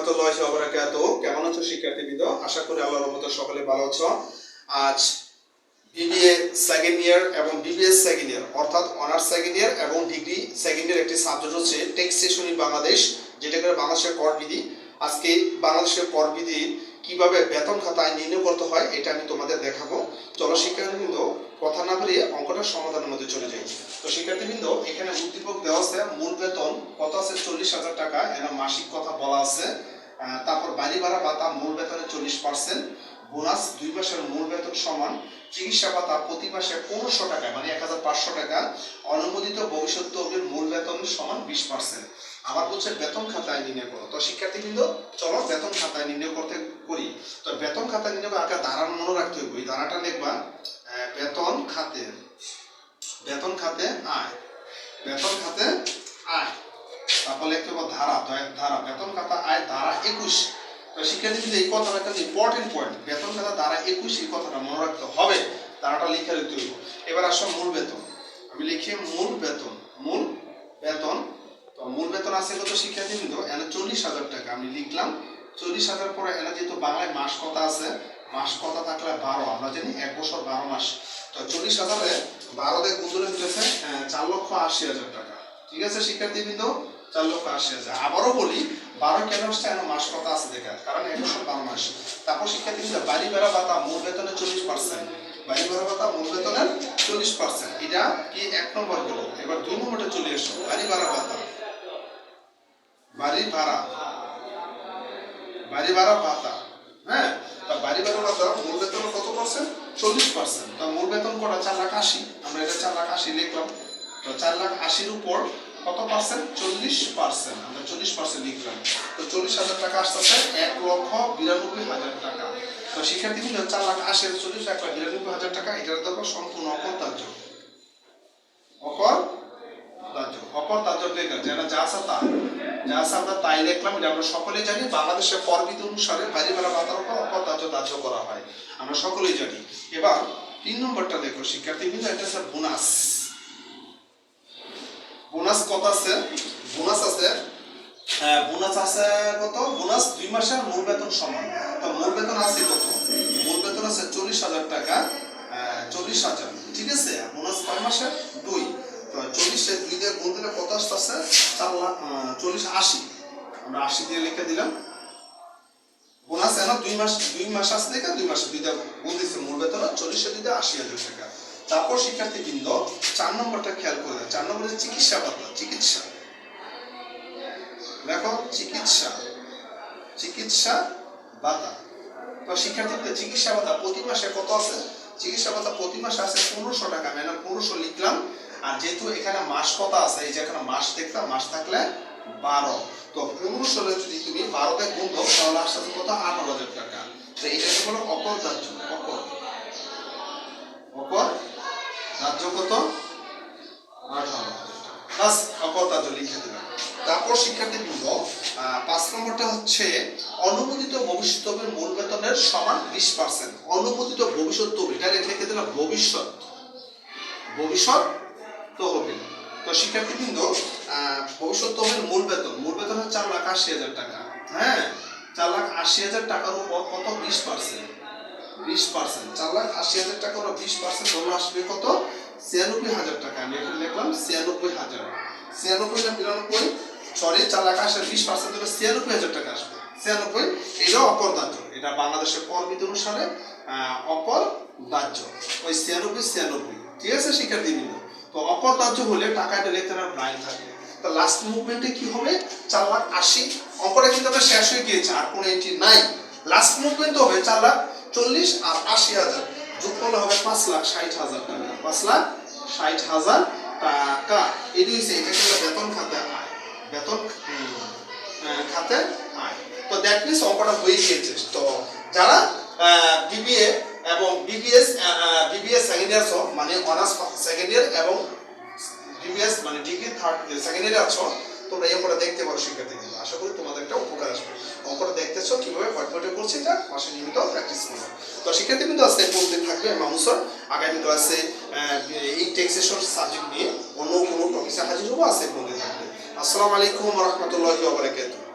রাহমাতুল্লাহি ওয়া বারাকাতুহু। কেমন আছো শিক্ষার্থীবৃন্দ? আশা করি আল্লাহর রহমতে সকলে ভালো আছো। আজ বিবিএ সেকেন্ড ইয়ার এবং বিবিএস সেকেন্ড ইয়ার অর্থাৎ অনার্স সেকেন্ড ইয়ার এবং ডিগ্রি সেকেন্ড ইয়ার একটি সাবজেক্ট হচ্ছে ট্যাক্সেশন ইন বাংলাদেশ, যেটাকে বাংলাদেশের কর বিধি। আজকে বাংলাদেশের কর বিধি কিভাবে বেতন খাতায় নির্ণয় করতে হয় এটা আমি তোমাদের দেখাবো। চলো শিক্ষার্থীবৃন্দ, কথা না বাড়িয়ে অঙ্কটা সমাধানের মধ্যে চলে যাই। তো শিক্ষার্থীবৃন্দ, এখানে উদ্দীপক দেওয়া আছে মূল বেতন কত আছে 40,000 টাকা, এখানে মাসিক কথা বলা আছে। তারপর বাড়ি ভাড়া ভাতা মূল বেতনের 40%, বোনাস 2 মাসের মূল বেতন সমান, চিকিৎসা ভাতা প্রতি মাসে 1500 টাকা মানে 1500 টাকা, অনুমোদিত ভবিষ্যৎ তহবিল মূল বেতন সমান 20%। আবার বলছে বেতন খাতায় নির্ণয় করো। তো শিক্ষার্থীবৃন্দ, চলো বেতন খাতায় নির্ণয় করি। তো বেতন খাতায় নির্ণয় আগে ধারা মনে রাখতে হবে। ওই ধারাটা লিখবা বেতন খাতে আয়, বেতন খাতে আয়। তারপর লিখতে হবে ধারা বেতন খাতা আয় ধারা 21। তো শিক্ষার্থীবৃন্দ, এই কথাটা একটা ইম্পর্টেন্ট পয়েন্ট। বেতন খাতা ধারা 21 এই কথাটা মনে রাখতে হবে, ধারাটা লিখে রাখতে হবে। এবার আসো মূল বেতন। আমি লিখি মূল বেতন। তো মূল বেতন আছে কত শিক্ষার্থীবৃন্দ? এখানে 40,000 টাকা আমি লিখলাম। 40,000 পরে এখানে যেহেতু বাংলায় মাস কথা আছে, মাস কথা থাকলে 12, আমরা জানি 1 বছর 12 মাস। তো 40,000 12 দিয়ে গুণ করে হচ্ছে 4,80,000 টাকা। ঠিক আছে শিক্ষার্থীবৃন্দ, 4,80,000। আবারও বলি 12 কেন আসছে? এখানে মাস কথা আছে দেখা, কারণ 1 বছর 12 মাস। তারপর শিক্ষার্থীবৃন্দ, বাড়ি ভাড়া ভাতা মূল বেতনের 40%, বাড়ি ভাড়া ভাতা মূল বেতনের 40%। এটা কি 1 নম্বর গেল। এবার 2 নম্বরে চলে এসো, বাড়ি ভাড়া ভাতা। বাড়ি ভাড়া ভাতা, হ্যাঁ। তা বাড়ি ভাড়া ভাতা মূল বেতন কত পার্সেন্ট? 40%। তা মূল বেতন করা 4,80,000, আমরা এটা 4,80,000 লিখলাম। তো 4,80,000 উপর কত পার্সেন্ট? 40%, আমরা 40% লিখলাম। তো 40,000 টাকা আসতেছে 1,92,000 টাকা। তো শিক্ষার্থীবৃন্দ, 4,80,000 40 1,92,000 টাকা, এটার দরকার সম্পূর্ণ অকর্তার্য। যেটা যা আছে আমরা তাই লিখলাম। এটা আমরা সকলেই জানি, বাংলাদেশের কর বিধি অনুসারে বাড়ি ভাড়া ভাতার উপর অকর্তার্য ধার্য করা হয়, আমরা সকলেই জানি। এবার 3 নম্বরটা দেখো শিক্ষার্থীবৃন্দ, এটা হচ্ছে বোনাস। বোনাস কত আছে? বোনাস আছে কত? বোনাস 2 মাসের মূল বেতন সমান। তো মূল বেতন আছে কত? মূল বেতন আছে 40,000 টাকা, 40,000। ঠিক আছে, বোনাস কয় মাসের? 2। তো 40 এ 2 দিয়ে গুণ দিলে কত আসছে? 4,40,80, আমরা 80 দিয়ে লিখে দিলাম। বোনাস এনে 2 মাস আছে দেখা, 2 মাসে 2 দিয়ে গুণ দিছে মূল বেতন 40 এ 2 দিয়ে 80,000 টাকা। তারপর শিক্ষার্থীবৃন্দ, 4 নম্বরটা খেয়াল করে। 4 নম্বরে চিকিৎসা ভাতা, দেখো চিকিৎসা ভাতা। তো শিক্ষার্থীদের চিকিৎসা ভাতা প্রতি মাসে কত আছে? চিকিৎসা ভাতা প্রতি মাসে আছে 1500 টাকা, আমি 1500 লিখলাম। আর যেহেতু এখানে মাস কথা আছে, এই যে এখানে মাস দেখলাম, মাস থাকলে 12। তো 1500 যদি তুমি 12 তে গুণ দাও তাহলে আসছে কত? 18,000 টাকা। তো এটা হলো অকর্তার্য। অকর্তার্য কত? 18,000 টাকা। বাস, অকর্তার্য লিখে দিলাম। তারপর শিক্ষার্থীবৃন্দ, 5 নম্বরটা হচ্ছে অনুমোদিত ভবিষ্যৎ তহবিল মূল বেতনের সমান 20%। অনুমোদিত ভবিষ্যৎ তহবিল, এটা লিখে দিলাম ভবিষ্যৎ তহবিল। তো শিক্ষার্থীবৃন্দ, ভবিষ্যৎ তহবিল মূল বেতন হচ্ছে 4,80,000 টাকা, হ্যাঁ। 4,80,000 টাকার উপর কত? 20%। 4,80,000 টাকার উপর 20% হলো আসবে কত? 96,000 টাকা। আমি এখানে লিখলাম 96,000। 96 না 92, সরি, 4,80,000 20% হলে 96,000 টাকা আসবে। 96, এটা অকর্তার্য। এটা বাংলাদেশের কর বিধি অনুসারে অকর্তার্য। ওই 96। ঠিক আছে শিক্ষার্থীবৃন্দ, তো অকর্তার্য হলে টাকাটা লেখার ব্লাইন্ড থাকে। তো লাস্ট মুভমেন্টে কি হবে? 4,80,000। অঙ্কটা কিন্তু আমরা শেষ হয়ে গিয়েছে, আর কোনো এন্ট্রি নাই। লাস্ট মুভমেন্ট হবে 4,40,000 আর 80,000 যোগ করলে হবে 5,60,000 টাকা। 5,60,000 টাকা। এটা হচ্ছে, এটা কিন্তু বেতন খাতে আয়, বেতন খাতে আয়। তো দ্যাট মিন্স অঙ্কটা হয়ে গিয়েছে। তো যারা বিবিএ এবং বিবিএস সেকেন্ড ইয়ার মানে অনার্স সেকেন্ড ইয়ার এবং বিবিএস মানে ডিগ্রি সেকেন্ড ইয়ারে আছো, তোমরা এই অঙ্কটা দেখতে পারো শিক্ষার্থীদের। আশা করি তোমাদের একটা উপকার আসবে। অঙ্কটা দেখতেছো কিভাবে হোয়াইট করছি, এটা মাসে নিয়মিত প্র্যাকটিস করো। তো শিক্ষার্থীবৃন্দ, আজকে পড়তে থাকবে মাউসর। আগামী ক্লাসে এই ট্যাক্সেশন সাবজেক্ট নিয়ে অন্য কোনো টপিকে হাজির হবো। আজকে পড়তে থাকবে। আসসালামু আলাইকুম ওয়া রাহমাতুল্লাহি ওয়া বারাকাতুহু।